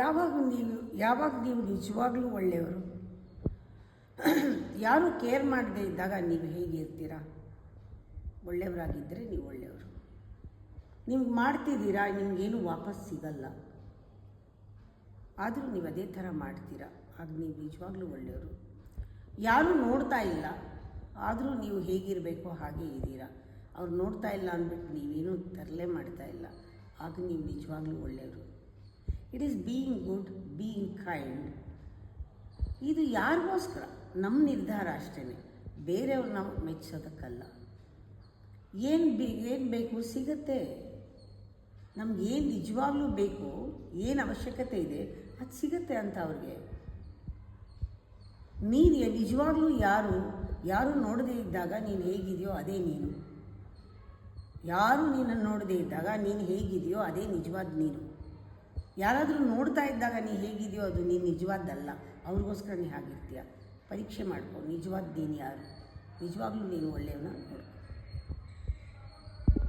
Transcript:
ಯಾವಾಗ ನೀವು ನಿಜವಾಗ್ಲೂ ಒಳ್ಳೆಯವರು? ಯಾರು ಕೇರ್ ಮಾಡದೇ ಇದ್ದಾಗ ನೀವು ಹೇಗಿರ್ತೀರಾ? ಒಳ್ಳೆಯವರಾಗಿದ್ದರೆ ನೀವು ಒಳ್ಳೆಯವರು. ನಿಮ್ಗೆ ಮಾಡ್ತಿದ್ದೀರಾ, ನಿಮಗೇನು ವಾಪಸ್ ಸಿಗಲ್ಲ, ಆದರೂ ನೀವು ಅದೇ ಥರ ಮಾಡ್ತೀರಾ, ಆಗ ನೀವು ನಿಜವಾಗ್ಲೂ ಒಳ್ಳೆಯವರು. ಯಾರೂ ನೋಡ್ತಾ ಇಲ್ಲ, ಆದರೂ ನೀವು ಹೇಗಿರಬೇಕೋ ಹಾಗೇ ಇದ್ದೀರಾ. ಅವ್ರು ನೋಡ್ತಾ ಇಲ್ಲ ಅಂದ್ಬಿಟ್ಟು ನೀವೇನೂ ತರಲೆ ಮಾಡ್ತಾ ಇಲ್ಲ, ಆಗ ನೀವು ನಿಜವಾಗ್ಲೂ ಒಳ್ಳೆಯವರು. It is being good, being kind. ಇದು ಯಾರಿಗೋಸ್ಕರ? ನಮ್ಮ ನಿರ್ಧಾರ ಅಷ್ಟೇ, ಬೇರೆಯವ್ರು ನಾವು ಮೆಚ್ಚೋದಕ್ಕಲ್ಲ. ಏನು ಬೇಕು ಸಿಗುತ್ತೆ. ನಮಗೇನು ನಿಜವಾಗ್ಲೂ ಬೇಕು, ಏನು ಅವಶ್ಯಕತೆ ಇದೆ ಅದು ಸಿಗುತ್ತೆ ಅಂತ ಅವ್ರಿಗೆ. ನೀನು ನಿಜವಾಗ್ಲೂ ಯಾರು ನೋಡದೇ ಇದ್ದಾಗ ನೀನು ಹೇಗಿದೆಯೋ ಅದೇ ನೀನು. ಯಾರು ನೀನನ್ನು ನೋಡದೇ ಇದ್ದಾಗ ನೀನು ಹೇಗಿದೆಯೋ ಅದೇ ನಿಜವಾದ ನೀನು. ಯಾರಾದರೂ ನೋಡ್ತಾ ಇದ್ದಾಗ ನೀನು ಹೇಗಿದೆಯೋ ಅದು ನೀನು ನಿಜವಾದ್ದಲ್ಲ, ಅವ್ರಿಗೋಸ್ಕರ ನೀನು ಹಾಗಿರ್ತೀಯ. ಪರೀಕ್ಷೆ ಮಾಡ್ಕೊ, ನಿಜವಾದ ನೀನು ಯಾರು, ನಿಜವಾಗ್ಲೂ ನೀನು ಒಳ್ಳೆಯವನ್ನ ನೋಡ್ಕೊ.